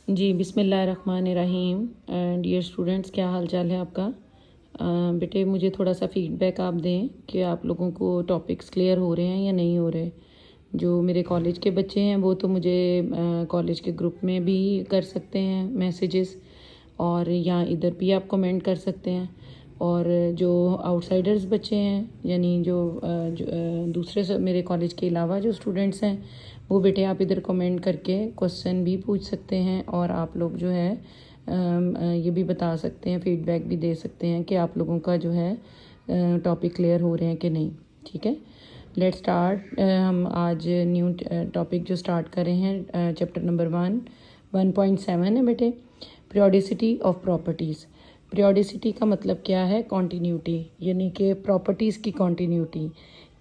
जी बिस्मिल्लाहिर्रहमानिर्रहीम। Dear students, क्या हाल चाल है आपका? बेटे मुझे थोड़ा सा फीडबैक आप दें कि आप लोगों को टॉपिक्स क्लियर हो रहे हैं या नहीं हो रहे। जो मेरे कॉलेज के बच्चे हैं वो तो मुझे कॉलेज के ग्रुप में भी कर सकते हैं मैसेजेस, और या इधर भी आप कमेंट कर सकते हैं। और जो आउटसाइडर्स बच्चे हैं, यानी दूसरे मेरे कॉलेज के अलावा जो स्टूडेंट्स हैं, वो बेटे आप इधर कमेंट करके क्वेश्चन भी पूछ सकते हैं, और आप लोग जो है ये भी बता सकते हैं, फीडबैक भी दे सकते हैं कि आप लोगों का जो है टॉपिक क्लियर हो रहे हैं कि नहीं। ठीक है, लेट स्टार्ट। हम आज न्यू टॉपिक जो स्टार्ट कर रहे हैं, चैप्टर नंबर 1.7 है बेटे, पीरियोडिसिटी ऑफ प्रॉपर्टीज़। पीरियोडिसिटी का मतलब क्या है? कॉन्टीन्यूटी, यानी कि प्रॉपर्टीज़ की कॉन्टीन्यूटी।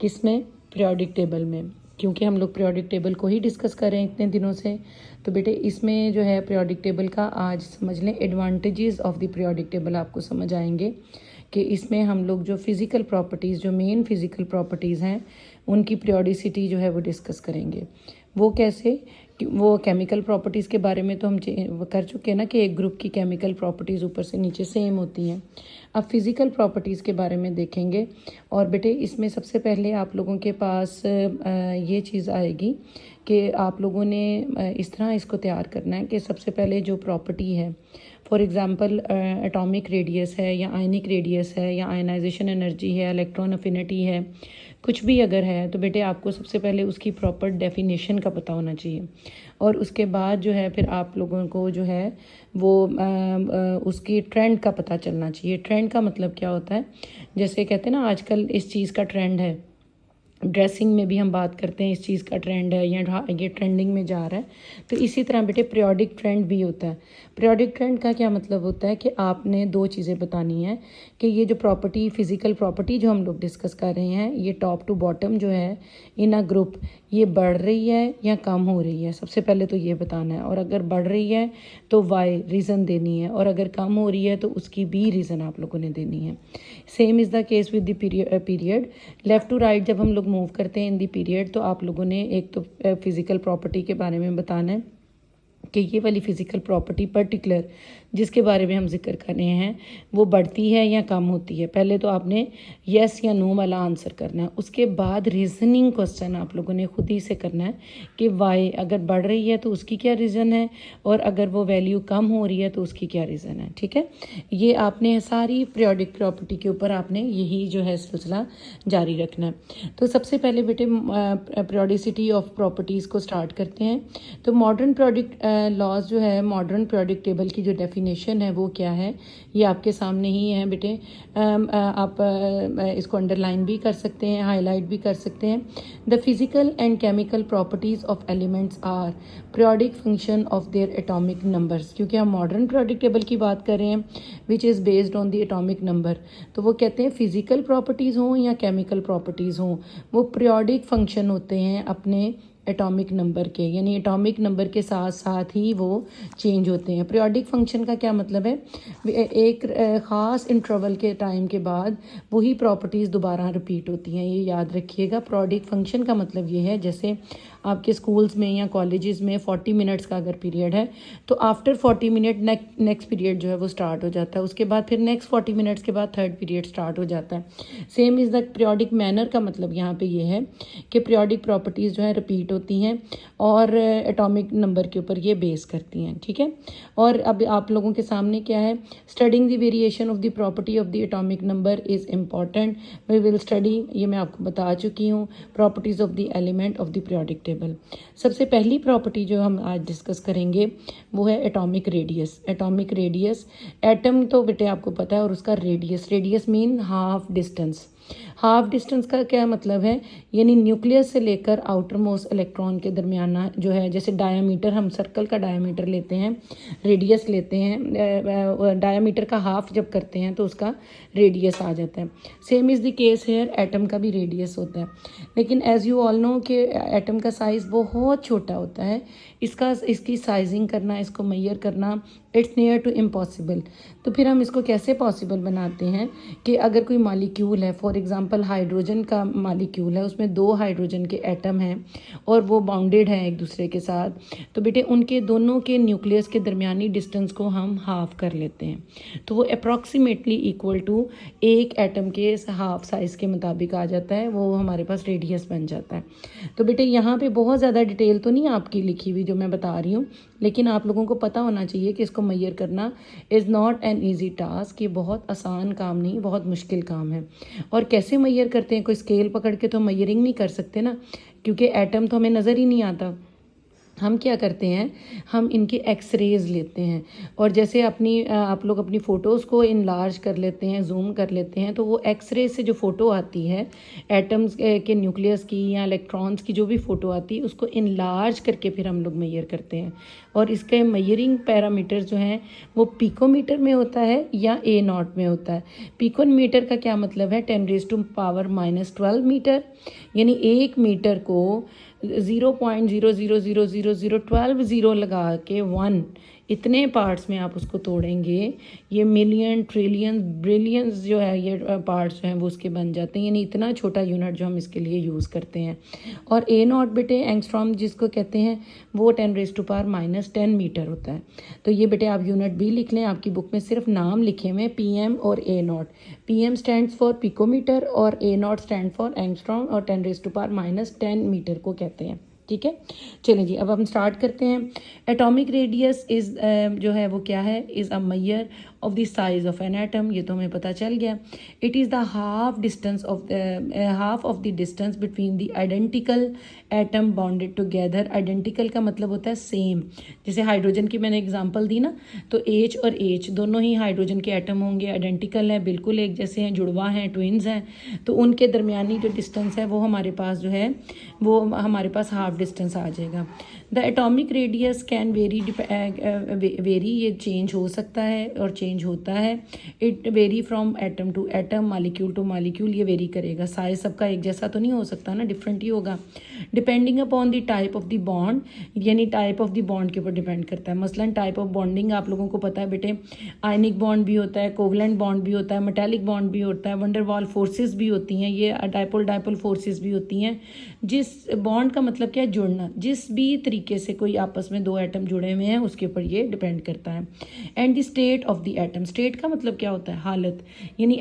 किस में? पीरियोडिक टेबल में। क्योंकि हम लोग पीरियोडिक टेबल को ही डिस्कस कर रहे हैं इतने दिनों से, तो बेटे इसमें जो है पीरियोडिक टेबल का आज समझ लें advantages of the periodic table आपको समझ आएंगे कि इसमें हम लोग जो फिज़िकल प्रॉपर्टीज़, जो मेन फिज़िकल प्रॉपर्टीज़ हैं, उनकी पीरियोडिसिटी जो है वो डिस्कस करेंगे। वो कैसे? वो केमिकल प्रॉपर्टीज़ के बारे में तो हम कर चुके हैं ना कि एक ग्रुप की केमिकल प्रॉपर्टीज़ ऊपर से नीचे सेम होती हैं। अब फिज़िकल प्रॉपर्टीज़ के बारे में देखेंगे। और बेटे इसमें सबसे पहले आप लोगों के पास ये चीज़ आएगी कि आप लोगों ने इस तरह इसको तैयार करना है कि सबसे पहले जो प्रॉपर्टी है, फॉर एग्ज़ाम्पल एटॉमिक रेडियस है, या आयनिक रेडियस है, या आयनाइजेशन एनर्जी है, इलेक्ट्रॉन अफिनिटी है, कुछ भी अगर है, तो बेटे आपको सबसे पहले उसकी प्रॉपर डेफिनेशन का पता होना चाहिए। और उसके बाद जो है फिर आप लोगों को जो है वो उसकी ट्रेंड का पता चलना चाहिए। ट्रेंड का मतलब क्या होता है? जैसे कहते हैं ना, आजकल इस चीज़ का ट्रेंड है, ड्रेसिंग में भी हम बात करते हैं इस चीज़ का ट्रेंड है, या ये ट्रेंडिंग में जा रहा है। तो इसी तरह बेटे पीरियोडिक ट्रेंड भी होता है। पीरियोडिक ट्रेंड का क्या मतलब होता है कि आपने दो चीज़ें बतानी है कि ये जो प्रॉपर्टी, फिज़िकल प्रॉपर्टी जो हम लोग डिस्कस कर रहे हैं, ये टॉप टू बॉटम जो है इन अ ग्रुप, ये बढ़ रही है या कम हो रही है, सबसे पहले तो ये बताना है। और अगर बढ़ रही है तो वाई रीज़न देनी है, और अगर कम हो रही है तो उसकी भी रीज़न आप लोगों ने देनी है। Same is the case with the period. Left to right जब हम लोग मूव करते हैं इन दी पीरियड, तो आप लोगों ने एक तो फिज़िकल प्रॉपर्टी के बारे में बताना है कि ये वाली फ़िज़िकल प्रॉपर्टी पर्टिकुलर जिसके बारे में हम जिक्र कर रहे हैं वो बढ़ती है या कम होती है। पहले तो आपने येस या नो वाला आंसर करना है। उसके बाद रीज़निंग क्वेश्चन आप लोगों ने खुद ही से करना है कि वाई अगर बढ़ रही है तो उसकी क्या रीज़न है, और अगर वो वैल्यू कम हो रही है तो उसकी क्या रीज़न है। ठीक है, ये आपने सारी पीरियोडिक प्रॉपर्टी के ऊपर आपने यही जो है सिलसिला जारी रखना है। तो सबसे पहले बेटे पीरियोडिसिटी ऑफ प्रॉपर्टीज़ को स्टार्ट करते हैं। तो मॉडर्न पीरियोडिक लॉज जो है, मॉडर्न पीरियोडिक टेबल की जो डेफिनेशन है वो क्या है, ये आपके सामने ही है बेटे। आप इसको अंडरलाइन भी कर सकते हैं, हाईलाइट भी कर सकते हैं। The physical and chemical properties of elements are periodic function of their atomic numbers. क्योंकि हम मॉडर्न पीरियोडिक टेबल की बात कर रहे हैं which is based on the atomic number, तो वो कहते हैं फिजिकल प्रॉपर्टीज़ हों या केमिकल प्रॉपर्टीज़ हों, वो पीरियोडिक फंक्शन होते हैं अपने एटॉमिक नंबर के, यानी एटॉमिक नंबर के साथ साथ ही वो चेंज होते हैं। पीरियोडिक फंक्शन का क्या मतलब है? एक ख़ास इंटरवल के टाइम के बाद वही प्रॉपर्टीज़ दोबारा रिपीट होती हैं, ये याद रखिएगा। पीरियोडिक फंक्शन का मतलब ये है, जैसे आपके स्कूल्स में या कॉलेजेस में 40 मिनट्स का अगर पीरियड है तो आफ्टर 40 मिनट नेक्स्ट पीरियड जो है वो स्टार्ट हो जाता है, उसके बाद फिर नेक्स्ट 40 मिनट्स के बाद थर्ड पीरियड स्टार्ट हो जाता है। Same is the periodic manner का मतलब यहाँ पे ये है कि पीरियोडिक प्रॉपर्टीज़ जो है रिपीट होती हैं और एटॉमिक नंबर के ऊपर ये बेस करती हैं। ठीक है, और अब आप लोगों के सामने क्या है? Studying the variation of the property of the atomic number is important. We will study, ये मैं आपको बता चुकी हूँ, properties of the element of the periodic table. सबसे पहली प्रॉपर्टी जो हम आज डिस्कस करेंगे वो है atomic radius. Atomic radius, atom तो बेटे आपको पता है, और उसका radius, radius mean half distance. Half distance का क्या मतलब है? यानी न्यूक्लियस से लेकर आउटर मोस्ट इलेक्ट्रॉन के दरमियाना जो है, जैसे डायामीटर, हम सर्कल का डायामीटर लेते हैं, रेडियस लेते हैं, डायामीटर का हाफ जब करते हैं तो उसका रेडियस आ जाता है। Same is the case hair, atom का भी रेडियस होता है। लेकिन एज़ यू ऑल नो कि एटम का साइज़ बहुत छोटा होता है, इसकी साइजिंग करना, इसको मेजर करना इट्स नियर टू इम्पॉसिबल। तो फिर हम इसको कैसे पॉसिबल बनाते हैं कि अगर कोई मालिक्यूल है, फॉर एग्जांपल हाइड्रोजन का मालिक्यूल है, उसमें 2 हाइड्रोजन के एटम हैं और वो बाउंडेड हैं एक दूसरे के साथ, तो बेटे उनके दोनों के न्यूक्लियस के दरमियानी डिस्टेंस को हम हाफ कर लेते हैं, तो वो अप्रॉक्सीमेटली इक्वल टू एक एटम के हाफ साइज़ के मुताबिक आ जाता है, वो हमारे पास रेडियस बन जाता है। तो बेटे यहाँ पे बहुत ज़्यादा डिटेल तो नहीं आपकी लिखी हुई जो मैं बता रही हूँ, लेकिन आप लोगों को पता होना चाहिए कि इसको मैयर करना is not an easy task. ये बहुत आसान काम नहीं, बहुत मुश्किल काम है। और कैसे मैयर करते हैं, कोई स्केल पकड़ के तो मैयरिंग नहीं कर सकते ना, क्योंकि एटम तो हमें नज़र ही नहीं आता। हम क्या करते हैं, हम इनके एक्सरेज लेते हैं, और जैसे आप लोग अपनी फ़ोटोज़ को इनलार्ज कर लेते हैं, जूम कर लेते हैं, तो वो एक्सरे से जो फ़ोटो आती है एटम्स के न्यूक्लियस की या इलेक्ट्रॉन्स की जो भी फ़ोटो आती है, उसको इनलार्ज करके फिर हम लोग मैयर करते हैं। और इसके मैयरिंग पैरामीटर जो हैं वो पिकोमीटर में होता है या A0 में होता है। पिकोमीटर का क्या मतलब है, 10⁻⁻12 मीटर, यानी 1 मीटर को 0.00000012 लगा के 1 इतने पार्ट्स में आप उसको तोड़ेंगे, ये मिलियन ट्रिलियन ब्रिलियंस जो है ये पार्ट्स जो हैं वो उसके बन जाते हैं, यानी इतना छोटा यूनिट जो हम इसके लिए यूज़ करते हैं। और A0 बेटे एंगस्ट्रॉम जिसको कहते हैं वो 10⁻⁻10 मीटर होता है। तो ये बेटे आप यूनिट भी लिख लें, आपकी बुक में सिर्फ नाम लिखे हुए PM और A0। PM stands for picometre और A0 स्टैंड फॉर एंगस्ट्रॉम, और 10⁻⁻10 मीटर को कहते हैं। ठीक है, चलिए जी अब हम स्टार्ट करते हैं। एटॉमिक रेडियस इज़ जो है वो क्या है, is a measure of the size of an atom, ये तो हमें पता चल गया। It is the half of the distance between the identical atom bonded together. Identical का मतलब होता है सेम, जैसे हाइड्रोजन की मैंने एग्जांपल दी ना, तो H और H दोनों ही हाइड्रोजन के एटम होंगे, आइडेंटिकल है, बिल्कुल एक जैसे हैं, जुड़वा हैं, ट्विन्स हैं, तो उनके दरमियानी जो डिस्टेंस है वो हमारे पास जो है वो हमारे पास हाफ डिस्टेंस आ जाएगा। The atomic radius can vary, ये चेंज हो सकता है और चेंज होता है। It vary from atom to atom, molecule to molecule, ये वेरी करेगा। साइज सबका एक जैसा तो नहीं हो सकता ना, डिफरेंट ही होगा। Depending upon the type of the bond, यानी टाइप ऑफ द बॉन्ड के ऊपर डिपेंड करता है। मसलन टाइप ऑफ बॉन्डिंग आप लोगों को पता है बेटे, आयनिक बॉन्ड भी होता है, कोवलेंट बॉन्ड भी होता है, मेटालिक बॉन्ड भी होता है, वंडरवॉल फोर्सेस भी होती हैं, ये डाइपोल फोर्सेस भी होती हैं। जिस बॉन्ड का मतलब क्या है, जुड़ना, जिस भी तरीके से कोई आपस में 2 एटम जुड़े हुए हैं उसके ऊपर ये डिपेंड करता है। And the state of the atom, state का मतलब क्या होता है, हालत, यानी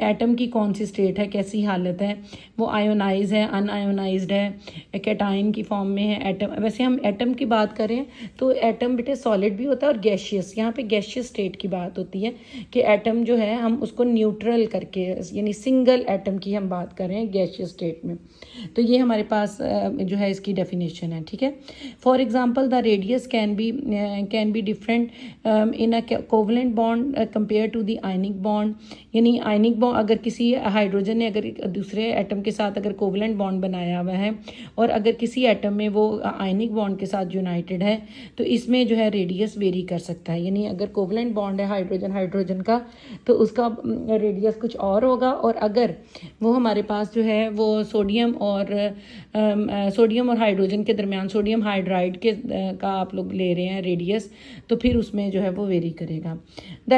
एटम की कौन सी स्टेट है, कैसी हालत है, वो आयोनाइज है, अनआयोनाइज्ड है, कैटाइन की फॉर्म में है एटम। वैसे हम एटम की बात करें तो एटम बेटे सॉलिड भी होता है और गैशियस, यहाँ पे गैशियस स्टेट की बात होती है कि एटम जो है हम उसको न्यूट्रल करके, यानी सिंगल एटम की हम बात कर रहे हैं गैशियस स्टेट में। तो ये हमारे पास जो है इसकी डेफिनेशन है। ठीक है, for example the radius can be different in a covalent bond compare to the ionic bond, यानी आयनिक बॉन्ड अगर किसी हाइड्रोजन ने अगर दूसरे एटम के साथ अगर कोवलेंट बॉन्ड बनाया हुआ है और अगर किसी एटम में वो आयनिक बॉन्ड के साथ यूनाइटेड है, तो इसमें जो है रेडियस वेरी कर सकता है। यानी अगर कोवलेंट बॉन्ड है हाइड्रोजन का तो उसका रेडियस कुछ और होगा, और अगर वो हमारे पास जो है वो सोडियम और हाइड्रोजन के दरमियान सोडियम हाइड्राइड के का आप लोग ले रहे हैं रेडियस, तो फिर उसमें जो है वो वेरी करेगा। The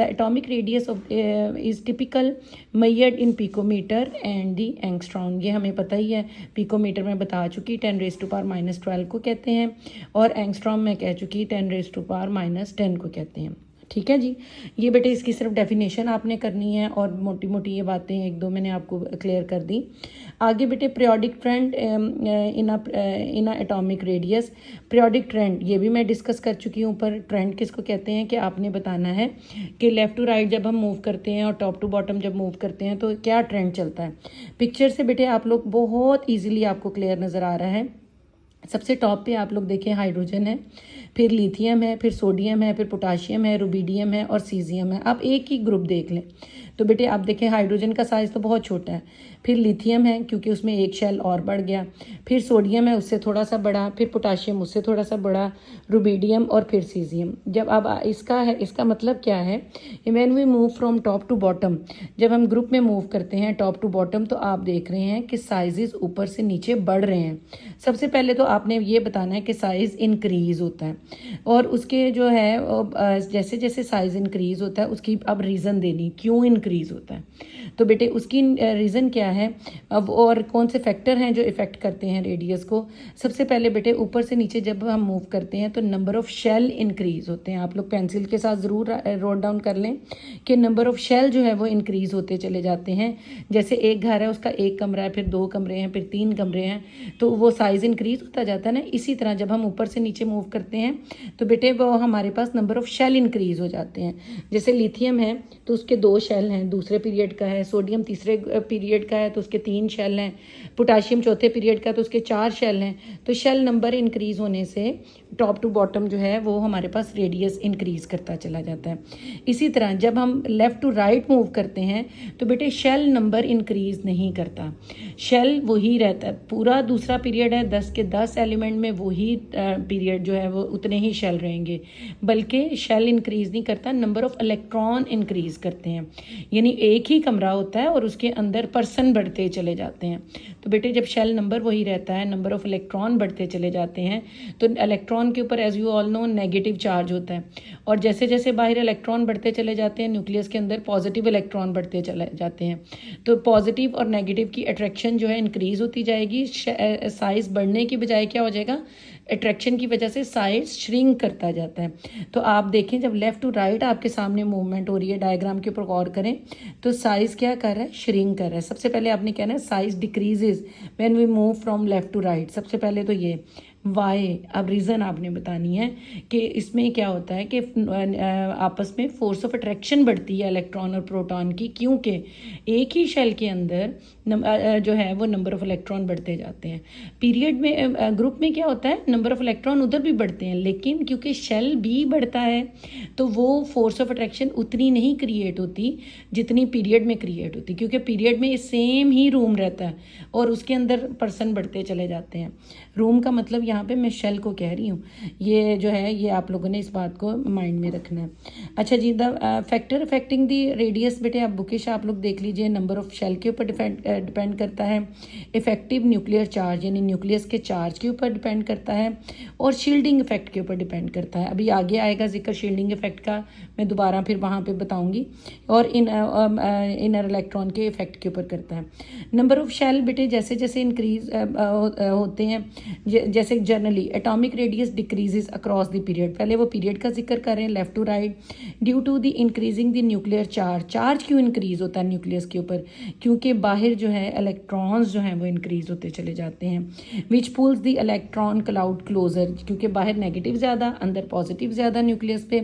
atomic radius is typical measured in picometer and the angstrom, ये हमें पता ही है, पिकोमीटर में बता चुकी 10⁻⁻12 को कहते हैं, और एंगस्ट्रॉम में कह चुकी 10⁻⁻10 को कहते हैं। ठीक है जी, ये बेटे इसकी सिर्फ डेफिनेशन आपने करनी है, और मोटी मोटी ये बातें 1-2 मैंने आपको क्लियर कर दी। आगे बेटे periodic trend in atomic radius, periodic trend ये भी मैं डिस्कस कर चुकी हूँ। पर ट्रेंड किसको कहते हैं कि आपने बताना है कि लेफ़्ट टू राइट जब हम मूव करते हैं और टॉप टू बॉटम जब मूव करते हैं तो क्या ट्रेंड चलता है। पिक्चर से बेटे आप लोग बहुत ईजिली आपको क्लियर नज़र आ रहा है। सबसे टॉप पे आप लोग देखें हाइड्रोजन है, फिर लिथियम है, फिर सोडियम है, फिर पोटाशियम है, रुबिडियम है और सीजियम है। आप एक ही ग्रुप देख लें तो बेटे आप देखें हाइड्रोजन का साइज़ तो बहुत छोटा है, फिर लिथियम है क्योंकि उसमें एक शेल और बढ़ गया, फिर सोडियम है उससे थोड़ा सा बड़ा, फिर पोटाशियम उससे थोड़ा सा बड़ा, रुबीडियम और फिर सीजियम। जब अब इसका है, इसका मतलब क्या है, when we move from top to bottom, जब हम ग्रुप में मूव करते हैं टॉप टू बॉटम तो आप देख रहे हैं कि साइजेस ऊपर से नीचे बढ़ रहे हैं। सबसे पहले तो आपने ये बताना है कि साइज़ इंक्रीज़ होता है, और उसके जो है जैसे जैसे साइज़ इंक्रीज़ होता है उसकी अब रीज़न देनी क्यों इंक्रीज़ होता है। तो बेटे उसकी रीज़न क्या है अब, और कौन से फैक्टर हैं जो इफ़ेक्ट करते हैं रेडियस को। सबसे पहले बेटे ऊपर से नीचे जब हम मूव करते हैं तो नंबर ऑफ़ शेल इंक्रीज़ होते हैं। आप लोग पेंसिल के साथ ज़रूर नोट डाउन कर लें कि नंबर ऑफ़ शेल जो है वो इंक्रीज़ होते चले जाते हैं। जैसे एक घर है उसका एक कमरा है, फिर 2 कमरे हैं, फिर 3 कमरे हैं, तो वो साइज़ इंक्रीज़ होता जाता है ना। इसी तरह जब हम ऊपर से नीचे मूव करते हैं तो बेटे वो हमारे पास नंबर ऑफ़ शेल इंक्रीज़ हो जाते हैं। जैसे लिथियम है तो उसके 2 शेल हैं, दूसरे पीरियड का है, सोडियम तीसरे पीरियड का है तो उसके 3 शेल हैं, पोटाशियम चौथे पीरियड का तो उसके 4 शेल हैं। तो शेल नंबर इंक्रीज़ होने से टॉप टू बॉटम जो है वो हमारे पास रेडियस इंक्रीज़ करता चला जाता है। इसी तरह जब हम लेफ़्ट टू राइट मूव करते हैं तो बेटे शेल नंबर इंक्रीज़ नहीं करता, शेल वही रहता है। पूरा दूसरा पीरियड है, 10 के 10 एलिमेंट में वही पीरियड जो है वो उतने ही शेल रहेंगे, बल्कि शेल इंक्रीज़ नहीं करता, नंबर ऑफ़ इलेक्ट्रॉन इंक्रीज़ करते हैं। यानी एक ही कमरा होता है और उसके अंदर पर्सन बढ़ते चले जाते हैं। तो बेटे जब शेल नंबर वही रहता है, नंबर ऑफ़ इलेक्ट्रॉन बढ़ते चले जाते हैं, तो इलेक्ट्रॉन के ऊपर as you all know negative charge होता है, और जैसे जैसे बाहर इलेक्ट्रॉन बढ़ते चले जाते हैं न्यूक्लियस के अंदर पॉजिटिव इलेक्ट्रॉन बढ़ते चले जाते हैं। तो पॉजिटिव और नेगेटिव की अट्रैक्शन जो है इंक्रीज़ होती जाएगी। साइज़ बढ़ने की बजाय क्या हो जाएगा, अट्रैक्शन की वजह से साइज श्रिंक करता जाता है। तो आप देखें जब लेफ़्ट टू राइट आपके सामने मूवमेंट हो रही है, डायग्राम के ऊपर गौर करें तो साइज़ क्या कर रहा है, श्रिंक कर रहा है। सबसे पहले आपने कहना है size decreases when we move from left to right. सबसे पहले तो ये वाई, अब रीज़न आपने बतानी है कि इसमें क्या होता है कि आपस में फोर्स ऑफ अट्रैक्शन बढ़ती है इलेक्ट्रॉन और प्रोटॉन की, क्योंकि एक ही शेल के अंदर जो है वो नंबर ऑफ़ इलेक्ट्रॉन बढ़ते जाते हैं। पीरियड में ग्रुप में क्या होता है, नंबर ऑफ़ इलेक्ट्रॉन उधर भी बढ़ते हैं, लेकिन क्योंकि शेल भी बढ़ता है तो वो फोर्स ऑफ अट्रैक्शन उतनी नहीं क्रिएट होती जितनी पीरियड में क्रिएट होती, क्योंकि पीरियड में सेम ही रूम रहता है और उसके अंदर पर्सन बढ़ते चले जाते हैं। रूम का मतलब यहाँ पे मैं शेल को कह रही हूँ, ये जो है ये आप लोगों ने इस बात को माइंड में रखना है। अच्छा जी, the factor affecting the radius, बेटे आप बुकिश आप लोग देख लीजिए, नंबर ऑफ शेल के ऊपर डिपेंड करता है, इफेक्टिव न्यूक्लियर चार्ज यानी न्यूक्लियस के चार्ज के ऊपर डिपेंड करता है, और शील्डिंग इफेक्ट के ऊपर डिपेंड करता है। अभी आगे आएगा जिक्र शील्डिंग इफेक्ट का, मैं दोबारा फिर वहाँ पे बताऊँगी, और इनर इलेक्ट्रॉन के इफेक्ट के ऊपर करता है। नंबर ऑफ शेल बेटे जैसे जैसे इंक्रीज होते हैं, जैसे generally atomic radius decreases across the period. पहले वो पीरियड का जिक्र कर रहे हैं left to right. Due to the increasing the nuclear charge, charge क्यों इंक्रीज होता है न्यूक्लियस के ऊपर, क्योंकि बाहर जो है इलेक्ट्रॉन्स जो हैं वो इंक्रीज होते चले जाते हैं। Which pulls the electron cloud closer, क्योंकि बाहर नेगेटिव ज़्यादा अंदर पॉजिटिव ज़्यादा न्यूक्लियस पे,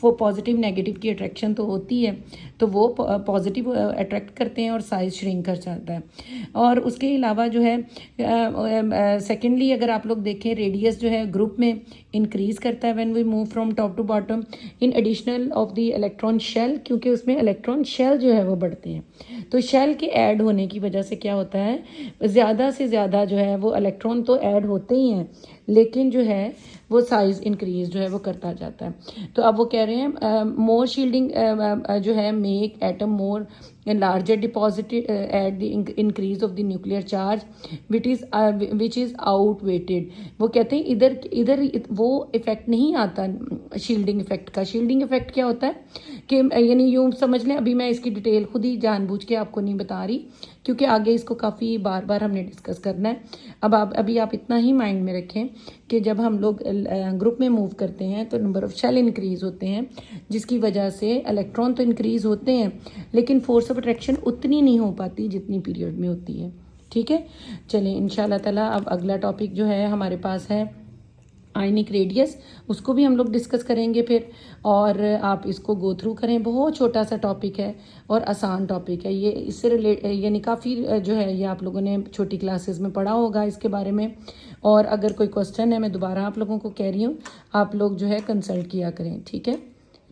वो पॉजिटिव नेगेटिव की अट्रैक्शन तो होती है, तो वो पॉजिटिव अट्रैक्ट करते हैं और साइज श्रिंक कर जाता है। और उसके अलावा जो है सेकेंडली अगर आप लोग देखें रेडियस जो है ग्रुप में इंक्रीज़ करता है when we move from top to bottom in additional of the electron shell, क्योंकि उसमें इलेक्ट्रॉन शेल जो है वो बढ़ते हैं। तो शेल के ऐड होने की वजह से क्या होता है, ज़्यादा से ज़्यादा जो है वो इलेक्ट्रॉन तो ऐड होते ही हैं, लेकिन जो है वो साइज़ इंक्रीज जो है वो करता जाता है। तो अब वो कह रहे हैं मोर शील्डिंग जो है make atom more larger deposit at the increase of the nuclear charge which is outweighed. वो कहते हैं इधर इधर वो इफेक्ट नहीं आता शील्डिंग इफेक्ट का। शील्डिंग इफेक्ट क्या होता है कि यानी यूँ समझ लें, अभी मैं इसकी डिटेल खुद ही जानबूझ के आपको नहीं बता रही क्योंकि आगे इसको काफ़ी बार बार हमने डिस्कस करना है। अब अभी आप इतना ही माइंड में रखें कि जब हम लोग ग्रुप में मूव करते हैं तो नंबर ऑफ शेल इंक्रीज होते हैं, जिसकी वजह से इलेक्ट्रॉन तो इंक्रीज होते हैं लेकिन फोर्स ऑफ अट्रैक्शन उतनी नहीं हो पाती जितनी पीरियड में होती है। ठीक है, चलिए इंशाल्लाह ताला अब अगला टॉपिक जो है हमारे पास है आयनिक रेडियस, उसको भी हम लोग डिस्कस करेंगे फिर, और आप इसको गो थ्रू करें। बहुत छोटा सा टॉपिक है और आसान टॉपिक है ये, इससे रिलेट यानी काफ़ी जो है ये आप लोगों ने छोटी क्लासेस में पढ़ा होगा इसके बारे में। और अगर कोई क्वेश्चन है, मैं दोबारा आप लोगों को कह रही हूँ, आप लोग जो है कंसल्ट किया करें। ठीक है,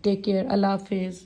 टेक केयर, अल्लाह हाफिज़।